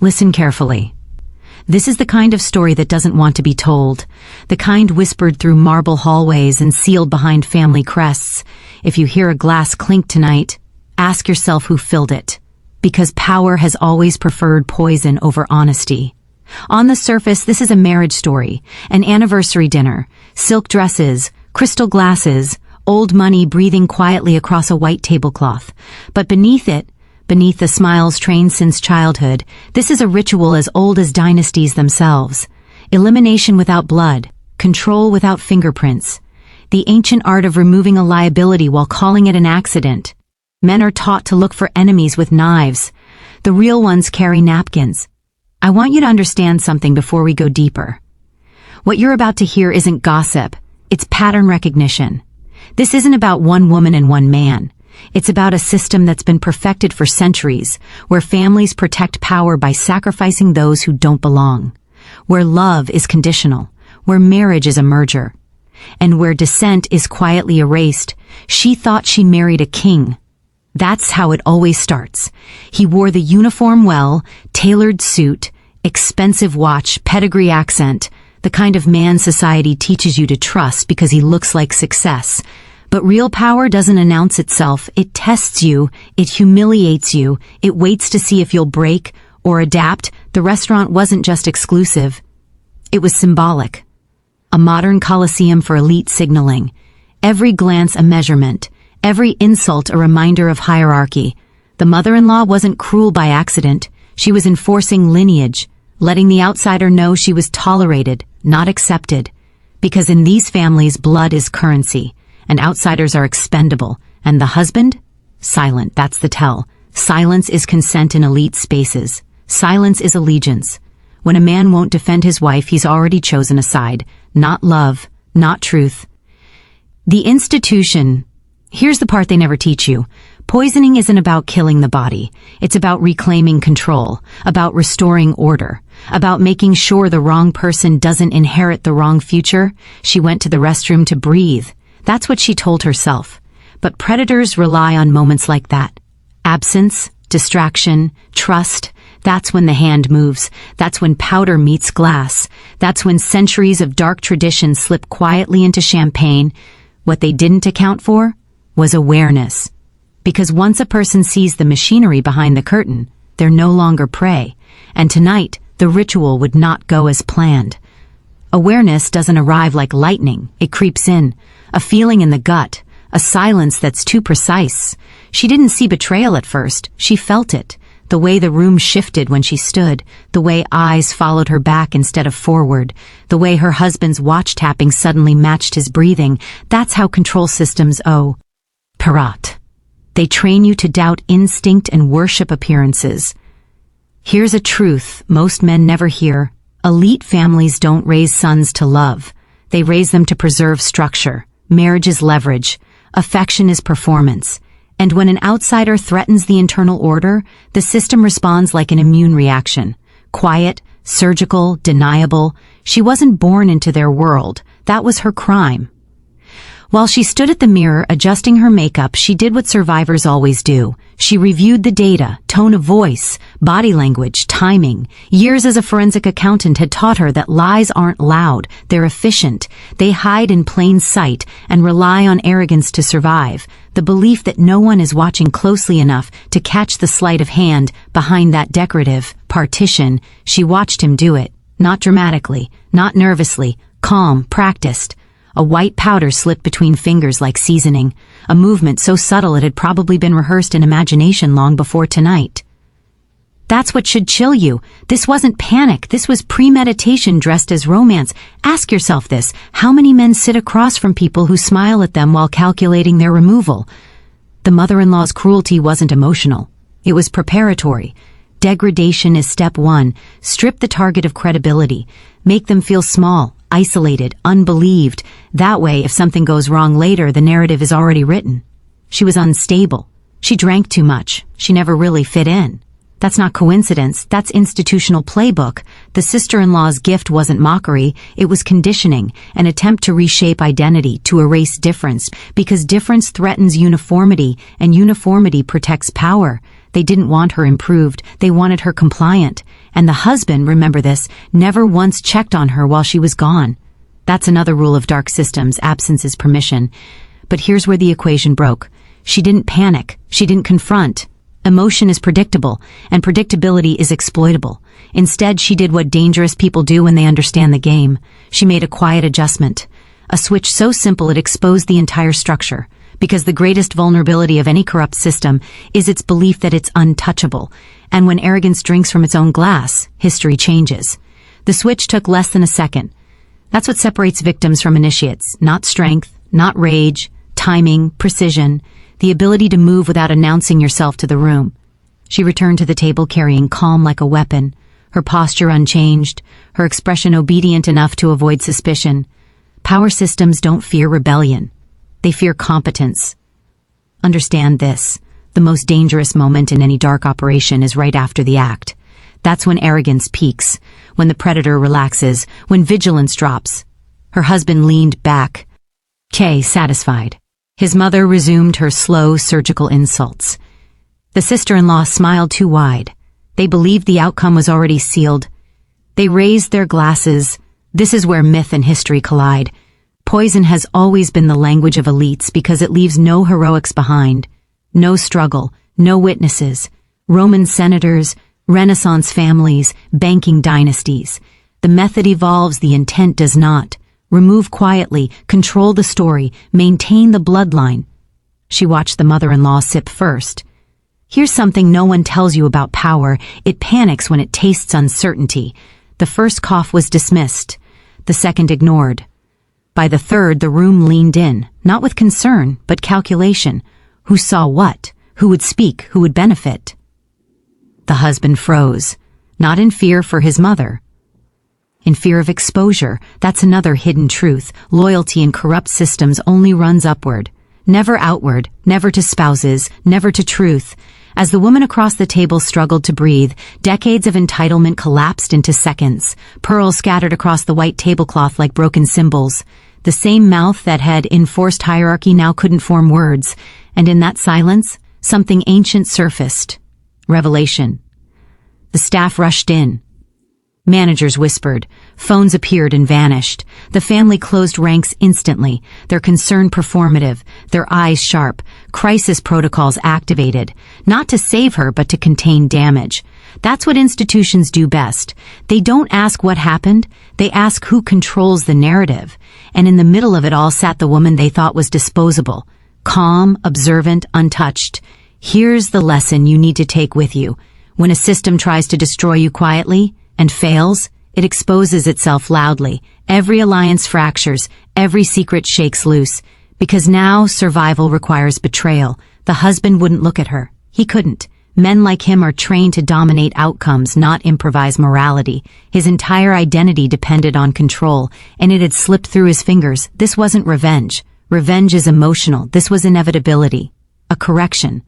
Listen carefully. This is the kind of story that doesn't want to be told, the kind whispered through marble hallways and sealed behind family crests. If you hear a glass clink tonight, ask yourself who filled it, because power has always preferred poison over honesty. On the surface, this is a marriage story, an anniversary dinner, silk dresses, crystal glasses, old money breathing quietly across a white tablecloth. But beneath it, beneath the smiles trained since childhood, this is a ritual as old as dynasties themselves. Elimination without blood, control without fingerprints. The ancient art of removing a liability while calling it an accident. Men are taught to look for enemies with knives. The real ones carry napkins. I want you to understand something before we go deeper. What you're about to hear isn't gossip, it's pattern recognition. This isn't about one woman and one man. It's about a system that's been perfected for centuries, where families protect power by sacrificing those who don't belong, where love is conditional, where marriage is a merger, and where dissent is quietly erased. She thought she married a king. That's how it always starts. He wore the uniform well, tailored suit, expensive watch, pedigree accent, the kind of man society teaches you to trust because he looks like success. But real power doesn't announce itself. It tests you, it humiliates you, it waits to see if you'll break or adapt. The restaurant wasn't just exclusive. It was symbolic. A modern coliseum for elite signaling. Every glance a measurement. Every insult a reminder of hierarchy. The mother-in-law wasn't cruel by accident. She was enforcing lineage, letting the outsider know she was tolerated, not accepted. Because in these families, blood is currency, and outsiders are expendable. And the husband? Silent, that's the tell. Silence is consent in elite spaces. Silence is allegiance. When a man won't defend his wife, he's already chosen a side. Not love, not truth. The institution. Here's the part they never teach you. Poisoning isn't about killing the body. It's about reclaiming control, about restoring order, about making sure the wrong person doesn't inherit the wrong future. She went to the restroom to breathe. That's what she told herself. But predators rely on moments like that. Absence, distraction, trust. That's when the hand moves. That's when powder meets glass. That's when centuries of dark tradition slip quietly into champagne. What they didn't account for was awareness. Because once a person sees the machinery behind the curtain, they're no longer prey. And tonight, the ritual would not go as planned. Awareness doesn't arrive like lightning. It creeps in. A feeling in the gut. A silence that's too precise. She didn't see betrayal at first. She felt it. The way the room shifted when she stood. The way eyes followed her back instead of forward. The way her husband's watch tapping suddenly matched his breathing. That's how control systems operate. They train you to doubt instinct and worship appearances. Here's a truth most men never hear. Elite families don't raise sons to love. They raise them to preserve structure. Marriage is leverage. Affection is performance. And when an outsider threatens the internal order, the system responds like an immune reaction. Quiet, surgical, deniable. She wasn't born into their world. That was her crime. While she stood at the mirror adjusting her makeup, she did what survivors always do. She reviewed the data, tone of voice, body language, timing. Years as a forensic accountant had taught her that lies aren't loud, they're efficient. They hide in plain sight and rely on arrogance to survive. The belief that no one is watching closely enough to catch the sleight of hand behind that decorative partition. She watched him do it. Not dramatically, not nervously, calm, practiced. A white powder slipped between fingers like seasoning, a movement so subtle it had probably been rehearsed in imagination long before tonight. That's what should chill you. This wasn't panic, this was premeditation dressed as romance. Ask yourself this: how many men sit across from people who smile at them while calculating their removal? The mother-in-law's cruelty wasn't emotional. It was preparatory. Degradation is step one. Strip the target of credibility. Make them feel small, isolated, unbelieved. That way, if something goes wrong later, the narrative is already written. She was unstable. She drank too much. She never really fit in. That's not coincidence. That's institutional playbook. The sister-in-law's gift wasn't mockery. It was conditioning, an attempt to reshape identity, to erase difference, because difference threatens uniformity, and uniformity protects power. They didn't want her improved, they wanted her compliant. And the husband, remember this, never once checked on her while she was gone. That's another rule of dark systems: absence is permission. But here's where the equation broke. She didn't panic, she didn't confront. Emotion is predictable, and predictability is exploitable. Instead, she did what dangerous people do when they understand the game. She made a quiet adjustment. A switch so simple it exposed the entire structure. Because the greatest vulnerability of any corrupt system is its belief that it's untouchable. And when arrogance drinks from its own glass, history changes. The switch took less than a second. That's what separates victims from initiates. Not strength, not rage, timing, precision, the ability to move without announcing yourself to the room. She returned to the table carrying calm like a weapon, her posture unchanged, her expression obedient enough to avoid suspicion. Power systems don't fear rebellion. They fear competence. Understand this. The most dangerous moment in any dark operation is right after the act. That's when arrogance peaks, when the predator relaxes, when vigilance drops. Her husband leaned back, satisfied. His mother resumed her slow, surgical insults. The sister-in-law smiled too wide. They believed the outcome was already sealed. They raised their glasses. This is where myth and history collide. Poison has always been the language of elites because it leaves no heroics behind. No struggle, no witnesses. Roman senators, Renaissance families, banking dynasties. The method evolves, the intent does not. Remove quietly, control the story, maintain the bloodline. She watched the mother-in-law sip first. Here's something no one tells you about power. It panics when it tastes uncertainty. The first cough was dismissed. The second ignored. By the third, the room leaned in, not with concern, but calculation. Who saw what? Who would speak? Who would benefit? The husband froze, not in fear for his mother. In fear of exposure. That's another hidden truth. Loyalty in corrupt systems only runs upward, never outward, never to spouses, never to truth. As the woman across the table struggled to breathe, decades of entitlement collapsed into seconds. Pearls scattered across the white tablecloth like broken cymbals. The same mouth that had enforced hierarchy now couldn't form words. And in that silence, something ancient surfaced. Revelation. The staff rushed in. Managers whispered. Phones appeared and vanished. The family closed ranks instantly, their concern performative, their eyes sharp. Crisis protocols activated, not to save her but to contain damage. That's what institutions do best. They don't ask what happened, they ask who controls the narrative. And in the middle of it all sat the woman they thought was disposable. Calm, observant, untouched. Here's the lesson you need to take with you. When a system tries to destroy you quietly, and fails, it exposes itself loudly. Every alliance fractures, every secret shakes loose. Because now survival requires betrayal. The husband wouldn't look at her. He couldn't. Men like him are trained to dominate outcomes, not improvise morality. His entire identity depended on control, and it had slipped through his fingers. This wasn't revenge. Revenge is emotional. This was inevitability. A correction.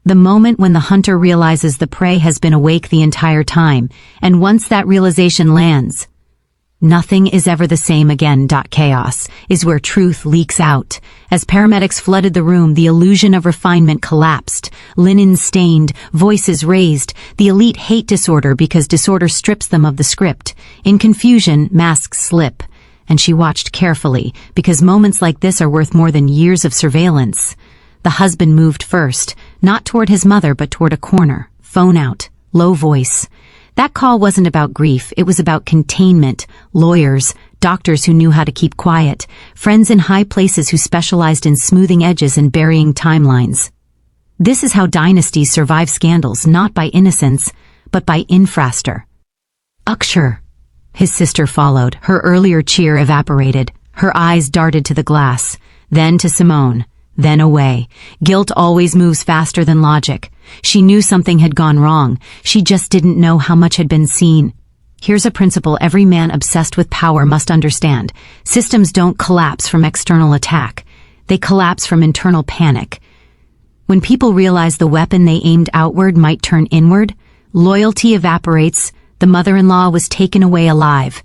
The moment when the hunter realizes the prey has been awake the entire time, and once that realization lands, nothing is ever the same again. Chaos is where truth leaks out. As paramedics flooded the room, the illusion of refinement collapsed. Linen stained, voices raised. The elite hate disorder because disorder strips them of the script. In confusion, masks slip. And she watched carefully, because moments like this are worth more than years of surveillance. The husband moved first, not toward his mother but toward a corner, phone out, low voice. That call wasn't about grief, it was about containment, lawyers, doctors who knew how to keep quiet, friends in high places who specialized in smoothing edges and burying timelines. This is how dynasties survive scandals, not by innocence, but by infrastructure. Ukshur. His sister followed, her earlier cheer evaporated, her eyes darted to the glass, then to Simone. Then away. Guilt always moves faster than logic. She knew something had gone wrong. She just didn't know how much had been seen. Here's a principle every man obsessed with power must understand. Systems don't collapse from external attack. They collapse from internal panic. When people realize the weapon they aimed outward might turn inward, loyalty evaporates. The mother-in-law was taken away alive.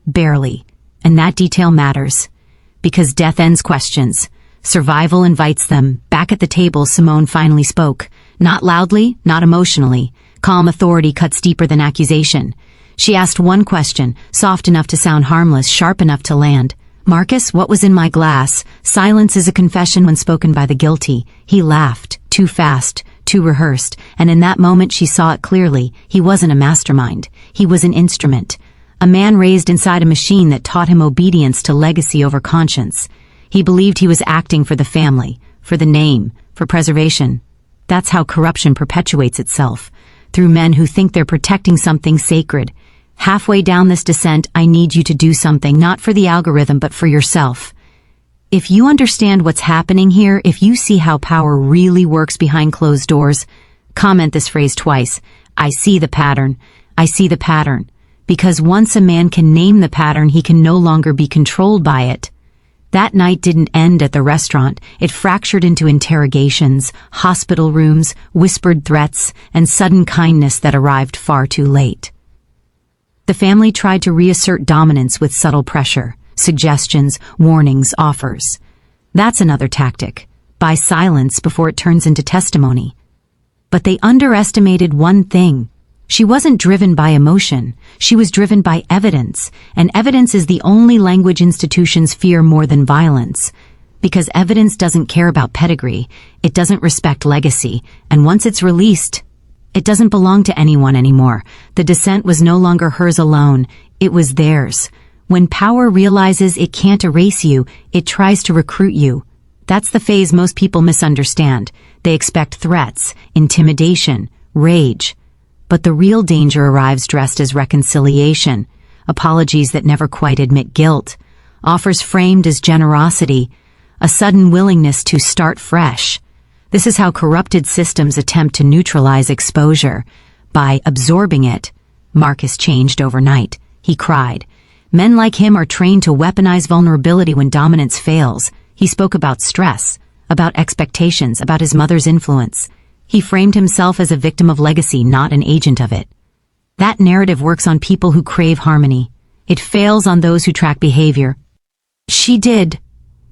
Barely. And that detail matters. Because death ends questions. Survival invites them. Back at the table, Simone finally spoke. Not loudly, not emotionally. Calm authority cuts deeper than accusation. She asked one question, soft enough to sound harmless, sharp enough to land. "Marcus, what was in my glass?" Silence is a confession when spoken by the guilty. He laughed, too fast, too rehearsed, and in that moment she saw it clearly. He wasn't a mastermind. He was an instrument. A man raised inside a machine that taught him obedience to legacy over conscience. He believed he was acting for the family, for the name, for preservation. That's how corruption perpetuates itself, through men who think they're protecting something sacred. Halfway down this descent, I need you to do something, not for the algorithm, but for yourself. If you understand what's happening here, if you see how power really works behind closed doors, comment this phrase twice. I see the pattern. I see the pattern. Because once a man can name the pattern, he can no longer be controlled by it. That night didn't end at the restaurant. It fractured into interrogations, hospital rooms, whispered threats, and sudden kindness that arrived far too late. The family tried to reassert dominance with subtle pressure, suggestions, warnings, offers. That's another tactic. Buy silence before it turns into testimony. But they underestimated one thing. She wasn't driven by emotion. She was driven by evidence, and evidence is the only language institutions fear more than violence. Because evidence doesn't care about pedigree, it doesn't respect legacy, and once it's released, it doesn't belong to anyone anymore. The descent was no longer hers alone, it was theirs. When power realizes it can't erase you, it tries to recruit you. That's the phase most people misunderstand. They expect threats, intimidation, rage. But the real danger arrives dressed as reconciliation, apologies that never quite admit guilt, offers framed as generosity, a sudden willingness to start fresh. This is how corrupted systems attempt to neutralize exposure. By absorbing it, Marcus changed overnight. He cried. Men like him are trained to weaponize vulnerability when dominance fails. He spoke about stress, about expectations, about his mother's influence. He framed himself as a victim of legacy, not an agent of it. That narrative works on people who crave harmony. It fails on those who track behavior. She did.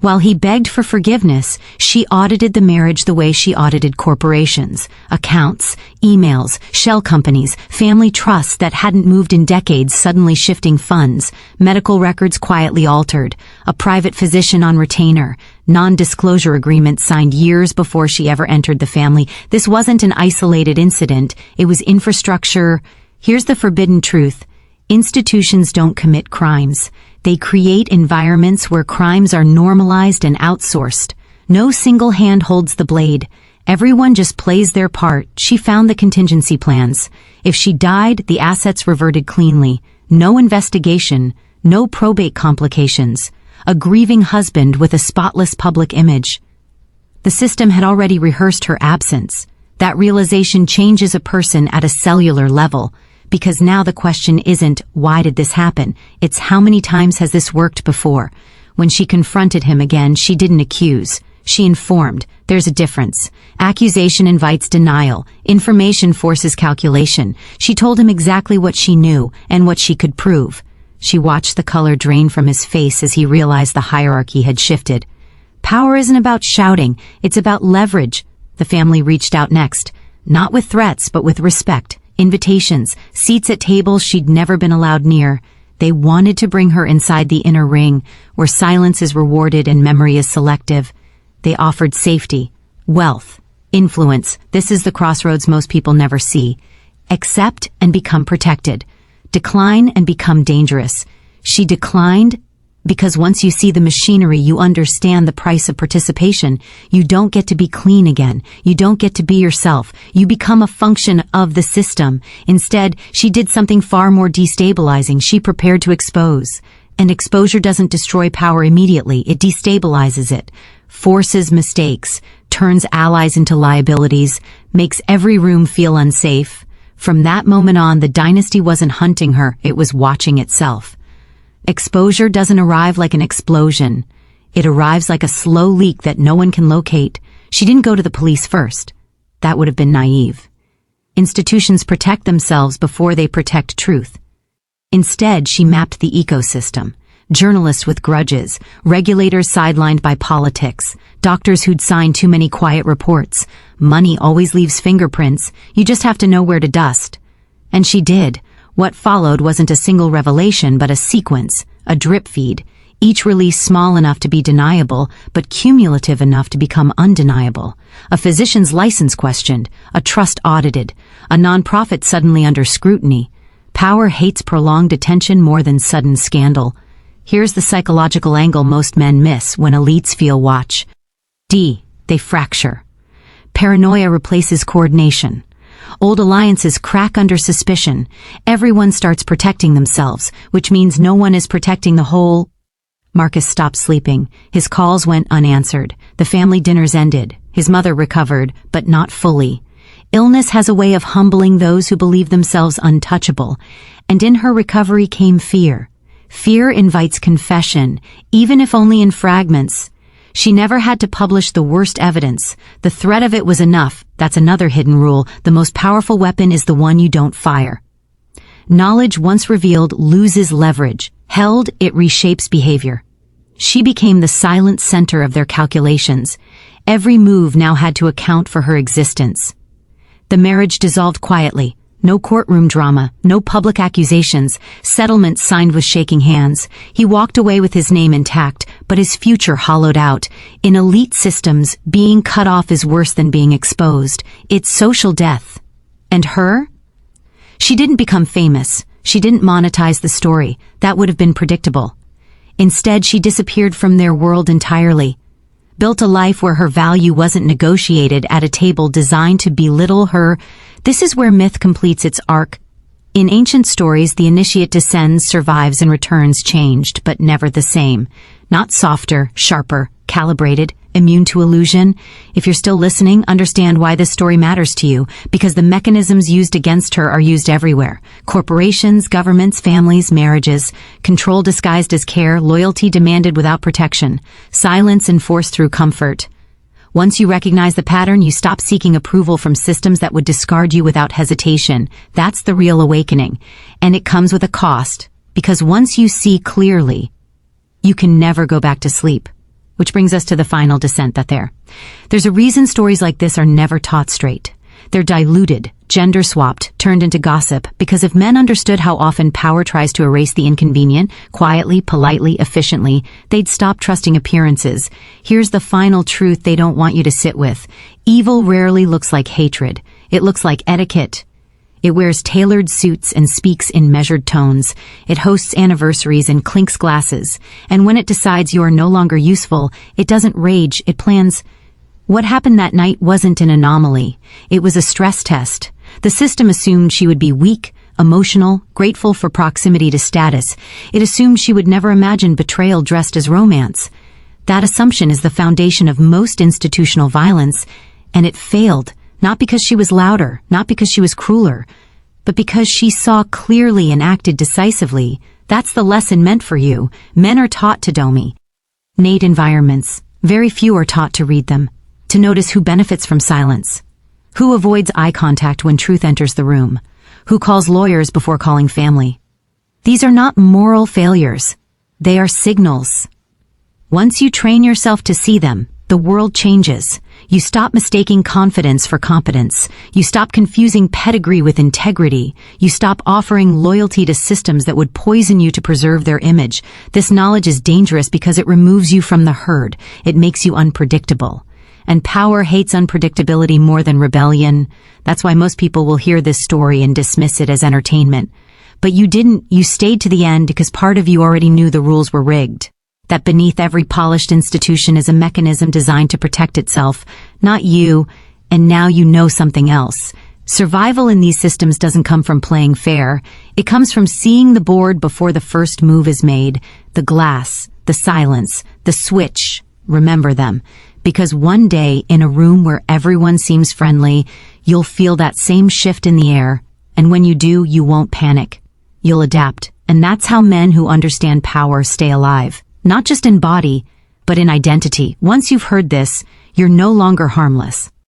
While he begged for forgiveness, she audited the marriage the way she audited corporations, accounts, emails, shell companies, family trusts that hadn't moved in decades suddenly shifting funds, medical records quietly altered, a private physician on retainer, non-disclosure agreement signed years before she ever entered the family. This wasn't an isolated incident, it was infrastructure. Here's the forbidden truth. Institutions don't commit crimes. They create environments where crimes are normalized and outsourced. No single hand holds the blade. Everyone just plays their part. She found the contingency plans. If she died, the assets reverted cleanly. No investigation, no probate complications. A grieving husband with a spotless public image. The system had already rehearsed her absence. That realization changes a person at a cellular level. Because now the question isn't, why did this happen? It's how many times has this worked before? When she confronted him again, she didn't accuse. She informed. There's a difference. Accusation invites denial. Information forces calculation. She told him exactly what she knew and what she could prove. She watched the color drain from his face as he realized the hierarchy had shifted. Power isn't about shouting. It's about leverage. The family reached out next. Not with threats, but with respect. Invitations, seats at tables she'd never been allowed near. They wanted to bring her inside the inner ring, where silence is rewarded and memory is selective. They offered safety, wealth, influence. This is the crossroads most people never see. Accept and become protected. Decline and become dangerous. She declined because once you see the machinery, you understand the price of participation. You don't get to be clean again. You don't get to be yourself. You become a function of the system. Instead, she did something far more destabilizing. She prepared to expose. And exposure doesn't destroy power immediately. It destabilizes it, forces mistakes, turns allies into liabilities, makes every room feel unsafe. From that moment on, the dynasty wasn't hunting her. It was watching itself. Exposure doesn't arrive like an explosion. It arrives like a slow leak that no one can locate. She didn't go to the police first. That would have been naive. Institutions protect themselves before they protect truth. Instead, she mapped the ecosystem. journalists with grudges, regulators sidelined by politics, doctors who'd signed too many quiet reports. Money always leaves fingerprints, you just have to know where to dust. And she did. What followed wasn't a single revelation but a sequence, a drip feed, each release small enough to be deniable, but cumulative enough to become undeniable. A physician's license questioned, a trust audited, a nonprofit suddenly under scrutiny. Power hates prolonged attention more than sudden scandal. Here's the psychological angle most men miss when elites feel watch. They fracture. Paranoia replaces coordination. Old alliances crack under suspicion. Everyone starts protecting themselves, which means no one is protecting the whole. Marcus stopped sleeping. His calls went unanswered. The family dinners ended. His mother recovered, but not fully. Illness has a way of humbling those who believe themselves untouchable, and in her recovery came fear. Fear invites confession, even if only in fragments. She never had to publish the worst evidence. The threat of it was enough. That's another hidden rule. The most powerful weapon is the one you don't fire. Knowledge once revealed loses leverage. Held, it reshapes behavior. She became the silent center of their calculations. Every move now had to account for her existence. The marriage dissolved quietly. No courtroom drama, no public accusations, settlements signed with shaking hands. He walked away with his name intact, but his future hollowed out. In elite systems, being cut off is worse than being exposed. It's social death. And her? She didn't become famous. She didn't monetize the story. That would have been predictable. Instead, she disappeared from their world entirely. Built a life where her value wasn't negotiated at a table designed to belittle her. This is where myth completes its arc. In ancient stories, the initiate descends, survives, and returns changed, but never the same. Not softer, sharper, calibrated, immune to illusion. If you're still listening, understand why this story matters to you, because the mechanisms used against her are used everywhere. Corporations, governments, families, marriages, control disguised as care, loyalty demanded without protection, silence enforced through comfort. Once you recognize the pattern, you stop seeking approval from systems that would discard you without hesitation. That's the real awakening. And it comes with a cost, because once you see clearly, you can never go back to sleep. Which brings us to the final descent there's a reason stories like this are never taught straight. They're diluted, gender-swapped, turned into gossip, because if men understood how often power tries to erase the inconvenient, quietly, politely, efficiently, they'd stop trusting appearances. Here's the final truth they don't want you to sit with. Evil rarely looks like hatred. It looks like etiquette. It wears tailored suits and speaks in measured tones. It hosts anniversaries and clinks glasses. And when it decides you're no longer useful, it doesn't rage, it plans. What happened that night wasn't an anomaly. It was a stress test. The system assumed she would be weak, emotional, grateful for proximity to status. It assumed she would never imagine betrayal dressed as romance. That assumption is the foundation of most institutional violence, and it failed. Not because she was louder, not because she was crueler, but because she saw clearly and acted decisively. That's the lesson meant for you. Men are taught to dominate environments. Very few are taught to read them, to notice who benefits from silence, who avoids eye contact when truth enters the room, who calls lawyers before calling family. These are not moral failures. They are signals. Once you train yourself to see them, the world changes. You stop mistaking confidence for competence. You stop confusing pedigree with integrity. You stop offering loyalty to systems that would poison you to preserve their image. This knowledge is dangerous because it removes you from the herd. It makes you unpredictable. And power hates unpredictability more than rebellion. That's why most people will hear this story and dismiss it as entertainment. But you didn't. You stayed to the end because part of you already knew the rules were rigged. That beneath every polished institution is a mechanism designed to protect itself, not you, and now you know something else. Survival in these systems doesn't come from playing fair. It comes from seeing the board before the first move is made. The glass, the silence, the switch. Remember them. Because one day, in a room where everyone seems friendly, you'll feel that same shift in the air. And when you do, you won't panic. You'll adapt. And that's how men who understand power stay alive. Not just in body, but in identity. Once you've heard this, you're no longer harmless.